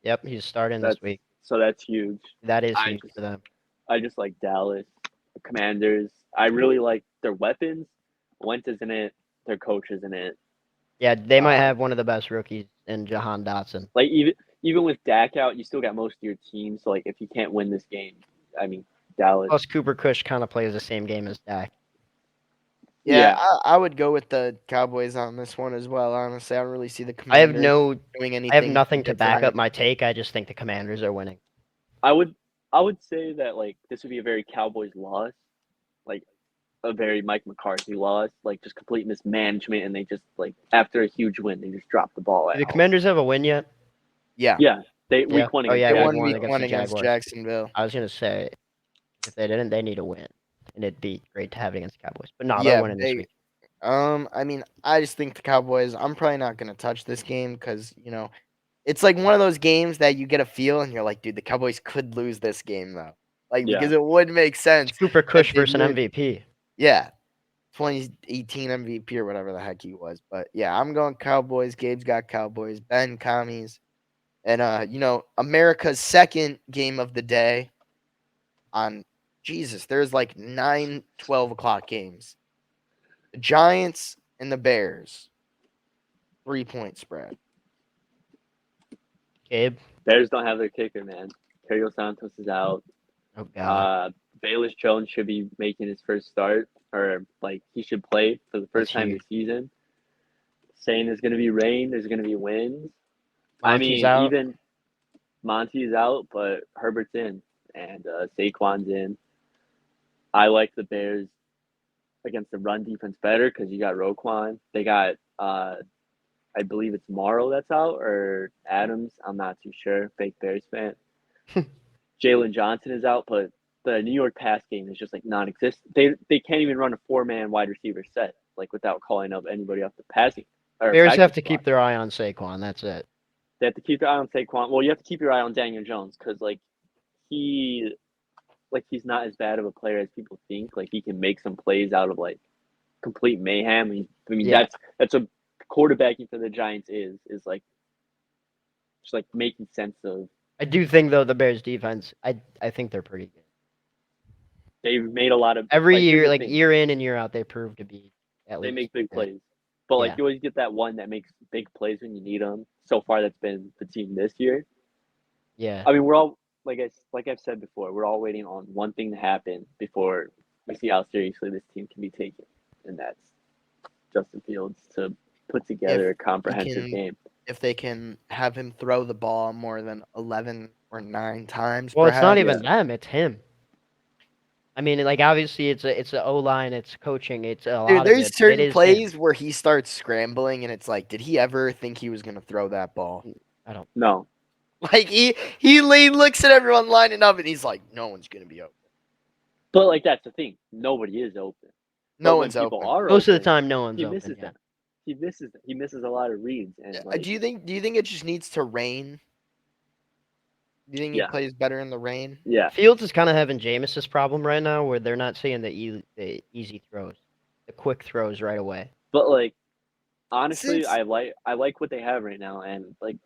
Yep, he's starting That's this week. So that's huge. That is I huge just- for them. I just like Dallas, the Commanders. I really like their weapons. Wentz isn't it. Their coach isn't it. Yeah, they might have one of the best rookies in Jahan Dotson. Like even with Dak out, you still got most of your team. So like if you can't win this game, I mean Dallas. Plus, Cooper Kush kind of plays the same game as Dak. Yeah, I would go with the Cowboys on this one as well. Honestly, I don't really see the Commanders doing anything. I have nothing to back different. up my take. I just think the Commanders are winning. I would say that like this would be a very Cowboys loss, like a very Mike McCarthy loss, like just complete mismanagement, and they just like after a huge win, they just drop the ball Do out. the Commanders have a win yet? Yeah, Yeah, they Yeah. week one. Oh, yeah, they week won one week against one the against Jaguars. Jacksonville. I was gonna say if they didn't, they need a win, and it'd be great to have it against the Cowboys. But no, Yeah, they're winning this week. I mean, I just think the Cowboys. I'm probably not gonna touch this game because it's like one of those games that you get a feel and you're like, dude, the Cowboys could lose this game though, like Yeah. because it would make sense. It's Cooper Kush they versus an would- MVP. Yeah, 2018 MVP or whatever the heck he was. But yeah, I'm going Cowboys. Gabe's got Cowboys. Ben commies, and America's second game of the day. On Jesus, there's like 9, 12 o'clock games. The Giants and the Bears. 3-point spread. Gabe. Bears don't have their kicker, man. Cario Santos is out. Oh God. Bayless Jones should be making his first start, or like he should play for the first That's time huge. this season. Saying there's going to be rain, there's going to be winds. Monty's out. Even Monty's out, but Herbert's in, and Saquon's in. I like the Bears against the run defense better because you got Roquan. They got, I believe it's Morrow that's out, or Adams. I'm not too sure. Fake Bears fan. Jalen Johnson is out, but the New York pass game is just like non-existent. They can't even run a 4-man wide receiver set like without calling up anybody off the passing. Bears have to keep their eye on Saquon. That's it. They have to keep their eye on Saquon. Well, you have to keep your eye on Daniel Jones because he's not as bad of a player as people think. Like he can make some plays out of like complete mayhem. Yeah. That's a quarterbacking for the Giants is like just like making sense of. I do think though the Bears defense, I think they're pretty good. They've made a lot of Every here's year, the like thing. year in and year out, they prove to be at They least make big good. plays, but like Yeah. you always get that one that makes big plays when you need them. So far, that's been the team this year. Yeah. I mean, we're all like I've said before, we're all waiting on one thing to happen before we see how seriously this team can be taken, and that's Justin Fields to put together a comprehensive game. If they can have him throw the ball more than 11 or 9 times, Well, it's not perhaps. even them; it's him. I mean, like obviously, it's a O line, it's coaching, it's a lot Dude, of there's it. but it certain is him. plays where he starts scrambling, and it's like, did he ever think he was gonna throw that ball? I don't. No, Like he looks at everyone lining up, and he's like, no one's gonna be open. but like that's the thing. Nobody is open. No But when one's people open. are Most of the open, time, no one's he open. misses Yeah. them. He misses a lot of reads, and Do you think it just needs to rain? Do you think Yeah. he plays better in the rain? yeah, Fields is kind of having Jameis's problem right now, where they're not seeing the easy throws. the quick throws right away. But like honestly, Since I like what they have right now, and like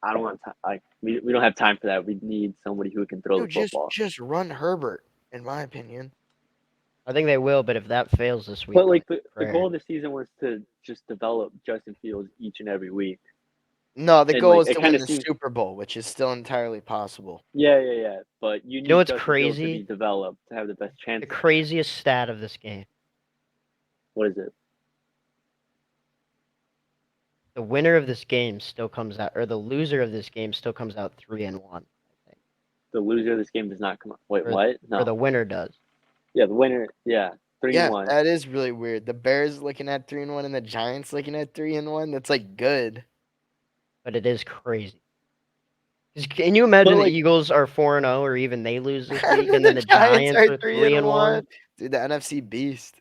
I don't want to. We don't have time for that. We need somebody who can throw the dude, football. just run Herbert, in my opinion. I think they will, but if that fails this week, But like then the goal of the season was to just develop Justin Fields each and every week. No, the And, goal like, is it to kinda win the seems- Super Bowl, which is still entirely possible. Yeah. But you need know what's Justin Fields to be crazy? developed to have the best chance. The craziest stat of this game: What is it? the winner of this game still comes out, or the loser of this game still comes out 3-1. I think, The loser of this game does not come up. Wait, Or- what? No. or the winner does. Yeah, the winner. Yeah, 3-1. That is really weird. The Bears looking at 3-1 and the Giants looking at 3-1. That's like good. But it is crazy. 'Cause can you imagine But, the like- Eagles are 4-0, or even they lose this week, and then the Giants are 3-1, Dude, the NFC beast.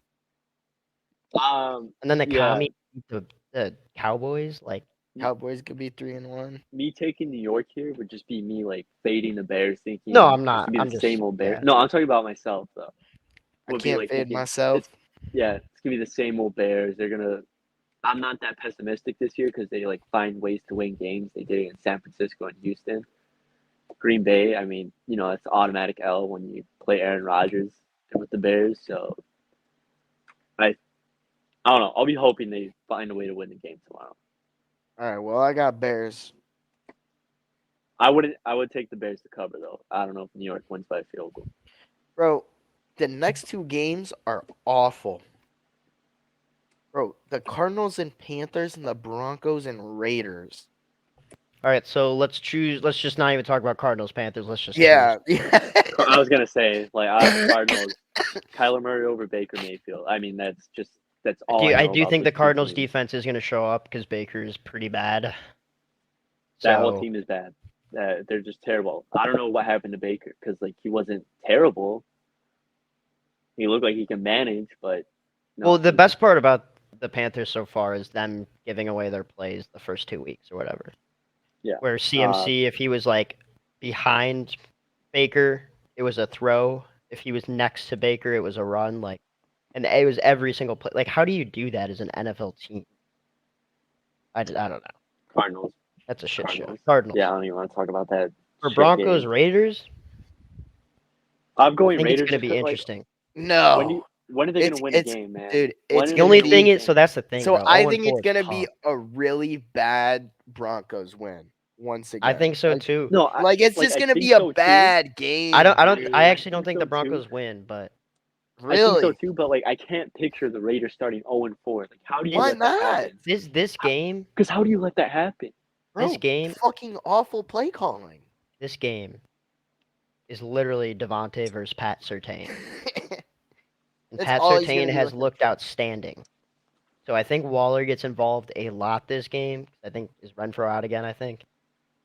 and then the Yeah. Commies beat the Cowboys? Like, Cowboys could be 3-1. Me taking New York here would just be me like fading the Bears, thinking No, I'm it's not. gonna be I'm the just- same old Bears. yeah. No, I'm talking about myself though. I Would be, can't like, fade thinking, myself. Yeah, it's gonna be the same old Bears. They're gonna. I'm not that pessimistic this year because they like find ways to win games. They did it in San Francisco and Houston. Green Bay, I mean, it's automatic L when you play Aaron Rodgers with the Bears. So I don't know. I'll be hoping they find a way to win the game tomorrow. All right, well, I got Bears. I would take the Bears to cover though. I don't know if New York wins by a field goal. Bro, the next two games are awful. Bro, the Cardinals and Panthers and the Broncos and Raiders. all right, so let's choose. Let's just not even talk about Cardinals Panthers. Let's just Yeah. I was gonna say like I have the Cardinals, Kyler Murray over Baker Mayfield. I mean that's all. I know do about think those the two Cardinals teams. defense is going to show up because Baker is pretty bad. That whole So- team is bad. They're just terrible. I don't know what happened to Baker because like he wasn't terrible. He looked like he can manage, but no, Well, the he- best part about the Panthers so far is them giving away their plays the first 2 weeks or whatever. Yeah. Where CMC, if he was like behind Baker, it was a throw. If he was next to Baker, it was a run. Like, and it was every single play. Like, how do you do that as an NFL team? I don't know. Cardinals. That's a shit show. Cardinals. Cardinals. Yeah, I don't even want to talk about that. For shit Broncos game. Raiders, I'm I going think Raiders. it's going to just be 'cause, like, interesting. No. when are they going to It's- win a it's- game, man? Dude, When it's are The only they gonna thing gonna is, so that's the thing. So bro. I 0-4 think it's is going to be tough. a really bad Broncos win once again. I think so Like- too. No, Like, it's like, just I going to think be a so, too. bad game. dude. I actually don't think think the so, too. Broncos win, but I think so Really? too, but like I can't picture the Raiders starting 0-4. Like how do you Why let that not? happen? this game, Because how do you let that happen? Bro, this game- fucking awful play calling. this game is literally Devontae versus Pat Surtain. And That's Pat all he's gonna Surtain be has looking looked for. outstanding. So I think Waller gets involved a lot this game. I think is Renfro out again, I think.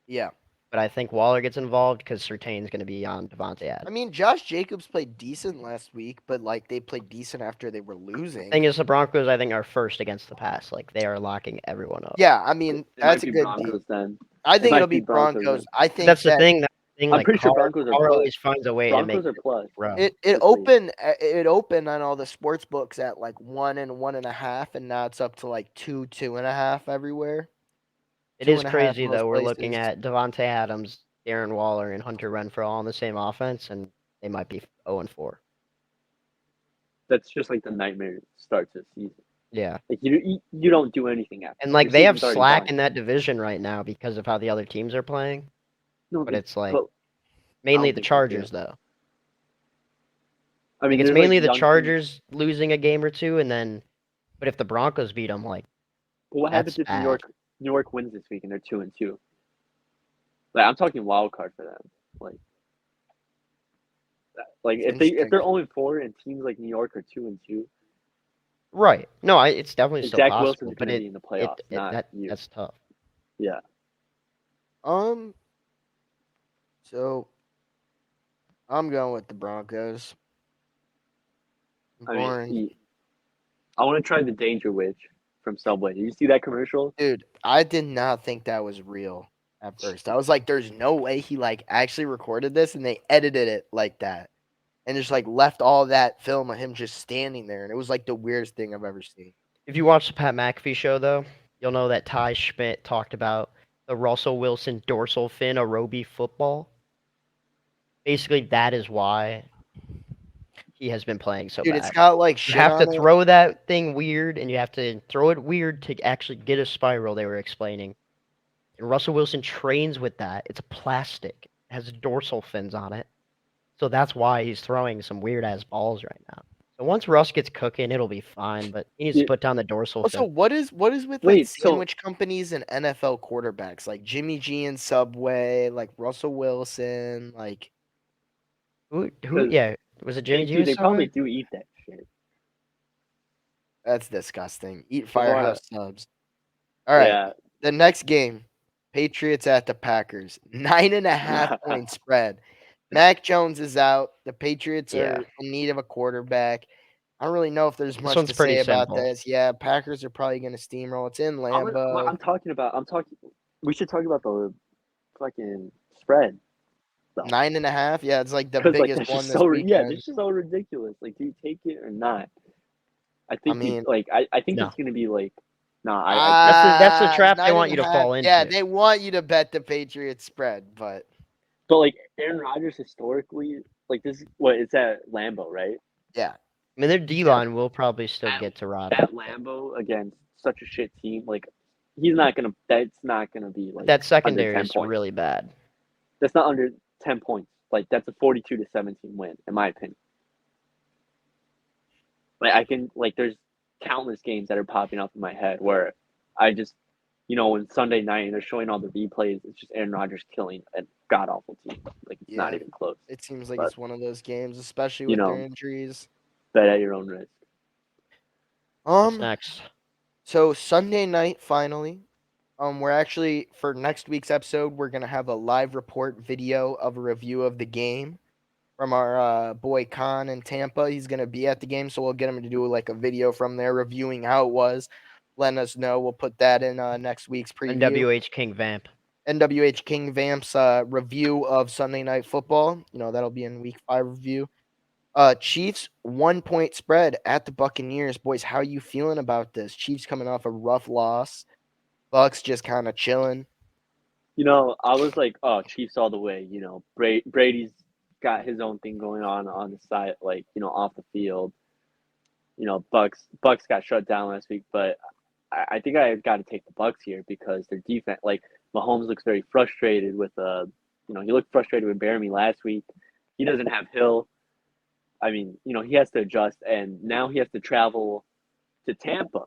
Yeah. But I think Waller gets involved because Surtain's going to be on Devontae Adams. I mean, Josh Jacobs played decent last week, but like they played decent after they were losing. Thing is, the Broncos, I think, are first against the pass. Like, they are locking everyone up. Yeah, I mean, It that's might a be good Broncos deal. then. I think might it'll be be Broncos Broncos. then. I think That's the that thing. I'm Like, pretty sure Carr Broncos are always plus. finds a way Broncos to are make plus. it grow. it Let's see. opened on all the sports books at like 1 and 1.5, and now it's up to like 2, 2.5 everywhere. It is 2.5 crazy, most though. We're looking places. at Devontae Adams, Darren Waller, and Hunter Renfro all on the same offense, and they might be 0-4. That's just like the nightmare start to the season. Yeah. Like you don't do anything after. And, like, Your they have season's already slack done. in that division right now because of how the other teams are playing. No, But it's like but, mainly don't the think so, too. Chargers, though. I mean, Like, it's there's, mainly the young teams- Chargers losing a game or two, and then, but if the Broncos beat them, like, But what happens that's if New bad. York wins this week and they're 2-2? Like I'm talking wild card for them. Like if they're 0-4 and teams like New York are 2-2, right? No, it's definitely still Zach possible, Wilson's but going to be in the playoffs, not you. that's tough. Yeah. So I'm going with the Broncos. I Boring. mean, I want to try the Danger Witch from Subway. Did you see that commercial? Dude, I did not think that was real at first. I was like, there's no way he like actually recorded this and they edited it like that. and just like left all that film of him just standing there, and it was like the weirdest thing I've ever seen. If you watch the Pat McAfee show, though, you'll know that Ty Schmidt talked about the Russell Wilson dorsal fin aerobie football. Basically, that is why he has been playing so Dude, bad. it's got like You shit have to on it. throw that thing weird, and you have to throw it weird to actually get a spiral, they were explaining. And Russell Wilson trains with that. It's plastic. It has dorsal fins on it. So that's why he's throwing some weird-ass balls right now. So once Russ gets cooking, it'll be fine, but he needs to put down the dorsal Also, fin. what is with like Wait, so- sandwich companies and NFL quarterbacks like Jimmy G and Subway, like Russell Wilson, like Who, 'Cause yeah, was it Jimmy G? Dude, they or probably something? do eat that shit. that's disgusting. Eat They wanna- Firehouse subs. All right, Yeah. the next game, Patriots at the Packers, 9.5 point spread. Mac Jones is out. The Patriots Yeah. are in need of a quarterback. I don't really know if there's much one's to pretty say about simple. this. Yeah, Packers are probably going to steamroll. It's in Lambeau. I'm talking. We should talk about the fucking spread. 9.5. Yeah, it's like the 'Cause, like, biggest that's one just this so weekend. this is so ridiculous. Like, do you take it or not? I think mean, I think no. it's gonna be like, nah. That's the trap they want you to 9.5. fall Yeah, into. they want you to bet the Patriots spread, but But like Aaron Rodgers historically, like this, what it's at Lambeau, right? yeah, I mean, their D line will probably still get to Rodgers. At Lambeau against such a shit team, like he's not gonna. That's not gonna be like That under secondary 10 is points. really bad. That's not under 10 points. Like that's a 42-17 win, in my opinion. Like I can like there's countless games that are popping up in my head where I just when Sunday night and they're showing all the replays, it's just Aaron Rodgers killing a god awful team. Like it's not Yeah. even close. it seems like But, it's one of those games, especially you with their know, injuries. Bet at your own risk. What's next? So Sunday night, finally, we're actually for next week's episode, we're gonna have a live report video of a review of the game from our boy Khan in Tampa. He's gonna be at the game, so we'll get him to do like a video from there reviewing how it was, letting us know. We'll put that in next week's preview. NWH King Vamp. NWH King Vamp's review of Sunday Night Football. That'll be in week 5 review. Chiefs 1 point spread at the Buccaneers. Boys, how you feeling about this? Chiefs coming off a rough loss. Bucks just kind of chilling. I was like, oh, Chiefs all the way. Brady's got his own thing going on the side, like off the field. Bucks got shut down last week, but I think I got to take the Bucks here because their defense, like Mahomes, looks very frustrated with he looked frustrated with Bearmy last week. He doesn't have Hill. I mean, he has to adjust, and now he has to travel to Tampa.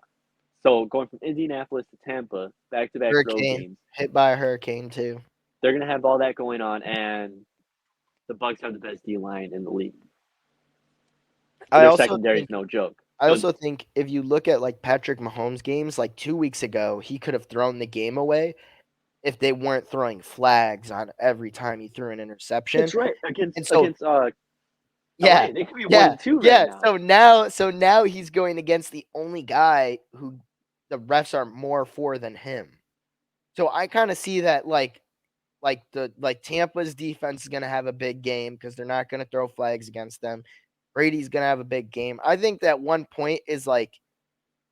So going from Indianapolis to Tampa, back-to-back road games. Hit by a hurricane too. They're gonna have all that going on, and the Bucks have the best D line in the league. Their secondary is no joke. I also think if you look at like Patrick Mahomes games, like 2 weeks ago, he could have thrown the game away if they weren't throwing flags on every time he threw an interception. That's right. Against yeah, LA. They could be 1-2 yeah. right now. So now he's going against the only guy who the refs are more for than him. So I kind of see that like Tampa's defense is going to have a big game because they're not going to throw flags against them. Brady's going to have a big game. I think that 1 point is like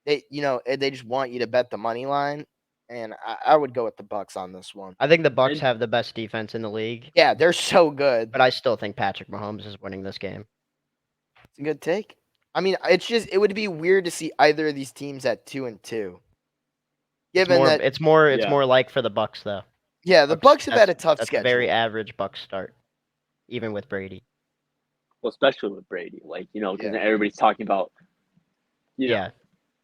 they just want you to bet the money line, and I would go with the Bucks on this one. I think the Bucks have the best defense in the league. Yeah, they're so good. But I still think Patrick Mahomes is winning this game. It's a good take. I mean, it would be weird to see either of these teams at 2-2. It's more like for the Bucks though. Yeah, the Bucks have had a tough That's schedule. a very average Bucks start, even with Brady. Well, especially with Brady, because everybody's talking about. They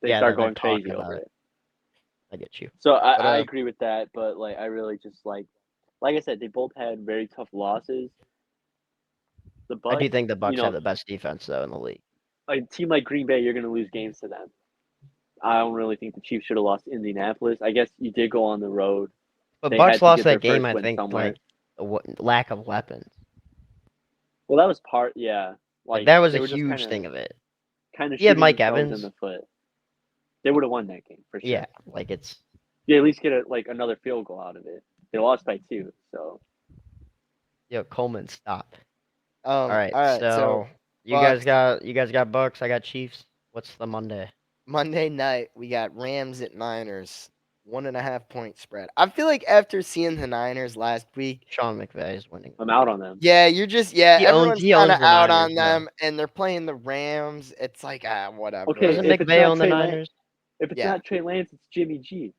start going crazy over it. I get you. So I agree with that, but I really just like I said, they both had very tough losses. The Bucks, I do think the Bucks have the best defense though in the league. A team like Green Bay, you're going to lose games to them. I don't really think the Chiefs should have lost to Indianapolis. I guess you did go on the road. But Bucks lost that game, I think, like lack of weapons. Well, that was part, yeah. That was a huge thing of it. Kind of. He had Mike Evans in the foot. They would have won that game for sure. Yeah, it's. You at least get another field goal out of it. They lost by 2, so. Yo, Coleman, stop. All right. So So you guys Bucks. got Bucks. I got Chiefs. What's the Monday? Monday night we got Rams at Niners, 1.5 point spread. I feel like after seeing the Niners last week, Sean McVay is winning. I'm out on them. yeah, you're just He owns everyone's kind of the out Niners, on though. them, and they're playing the Rams. It's like whatever. Okay, Doesn't if it's McVay not own the Trey Lance, Niners? if it's Yeah. not Trey Lance, it's Jimmy G.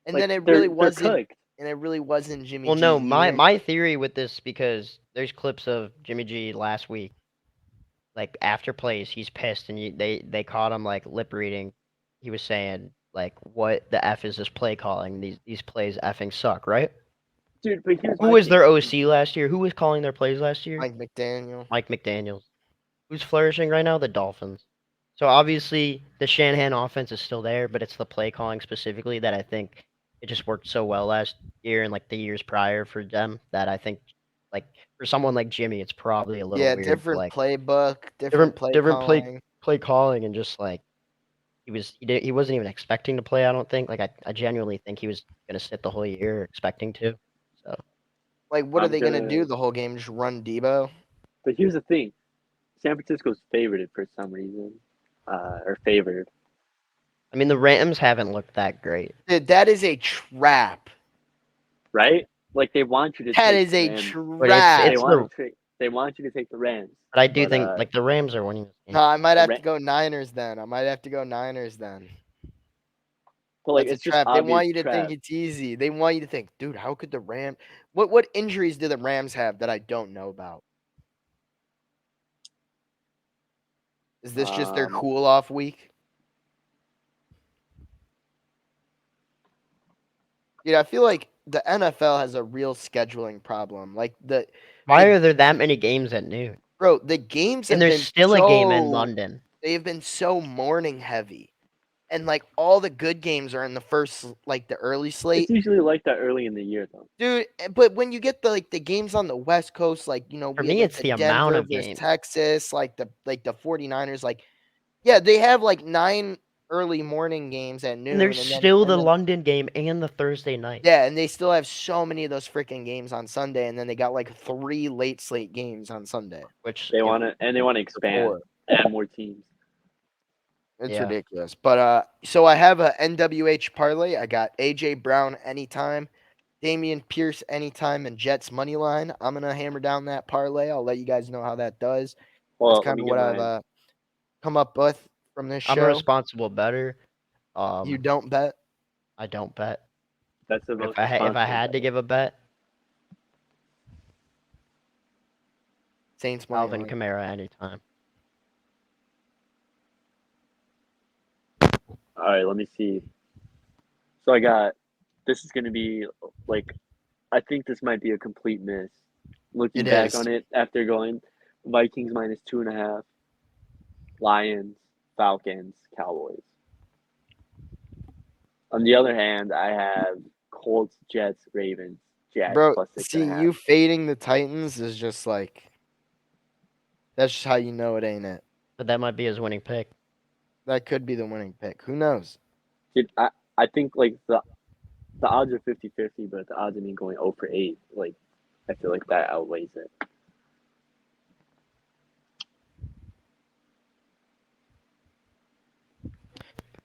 And Like, then it they're really wasn't, cooked. and it really wasn't Jimmy. Well, G no. either. My theory with this, because there's clips of Jimmy G last week, like after plays, he's pissed, and they caught him like lip reading. He was saying like, "What the f is this play calling? These plays effing suck, right?" Dude, but here's Who my was thing. their OC last year? Who was calling their plays last year? Mike McDaniel. Mike McDaniels. Who's flourishing right now? The Dolphins. So obviously the Shanahan offense is still there, but it's the play calling specifically that I think it just worked so well last year and like the years prior for them that I think like for someone like Jimmy, it's probably a little Yeah, weird. different Like playbook, different play different calling. play calling and just like he wasn't even expecting to play. I don't think. Like I genuinely think he was gonna sit the whole year expecting to. So Like, what are I'm they gonna gonna- do the whole game? Just run Debo? But here's the thing: San Francisco's favored for some reason, or favored. I mean the Rams haven't looked that great. Dude, that is a trap. Right? Like they want you to. That take is the a Rams. But trap. They want you to take the Rams. But I do But, think like the Rams are winning this game. No, I might The have Ra- to go Niners then. But like That's it's a just trap. They obvious want you to trap. think it's easy. They want you to think, dude, how could the Rams? What injuries do the Rams have that I don't know about? Is this just their cool off week? Dude, I feel like the NFL has a real scheduling problem. Like Why are there that many games at noon? the games And have there's been still a game in so London. they've been so morning heavy. And like all the good games are in the first like the early slate. It's usually like that early in the year, though. Dude, but when you get the games on the West Coast, like For we me, have it's like the the amount Denver of versus games. Texas, like the 49ers, like yeah, they have like 9 early morning games at noon, And there's and then still the London game and the Thursday night. yeah, and they still have so many of those freaking games on Sunday, and then they got like 3 late slate games on Sunday. Which They want to expand, 4. add more teams. It's Yeah. ridiculous. But so I have a NWH parlay. I got AJ Brown anytime, Damian Pierce anytime, and Jets money line. I'm gonna hammer down that parlay. I'll let you guys know how that does. Well, That's let kind me of get what mine. I've come up with from this I'm a show. responsible bettor. You don't bet? I don't bet. That's the If most I had to responsible give a bet, Saints money Alvin line. Kamara anytime. All right, let me see. So I got. This is going to be like, I think this might be a complete miss. Looking It back is. on it after going Vikings -2.5, Lions, Falcons, Cowboys. On the other hand, I have Colts, Jets, Ravens, Jags Bro, plus see, 6.5. you fading the Titans is just like that's just how you know it ain't it. But that might be his winning pick. That could be the winning pick. Who knows? Dude, I think like the odds are 50-50, but the odds of me going 0 for 8, like I feel like that outweighs it.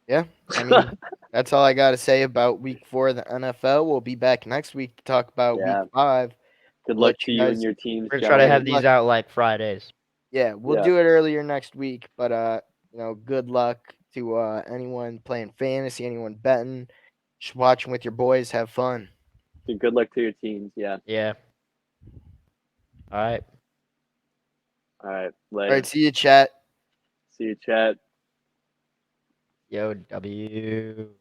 Yeah, I mean, that's all I got to say about week 4 of the NFL. We'll be back next week to talk about Yeah. week 5. Good Let luck to you guys- and your teams. We're gonna try to Yeah, have good these luck. out like Fridays. Yeah, we'll Yeah. do it earlier next week, but good luck to anyone playing fantasy, anyone betting, just watching with your boys, have fun. Dude, good luck to your teams. Yeah. Yeah. All right. All right. All Later. right, see you, chat. See you, chat. Yo, W.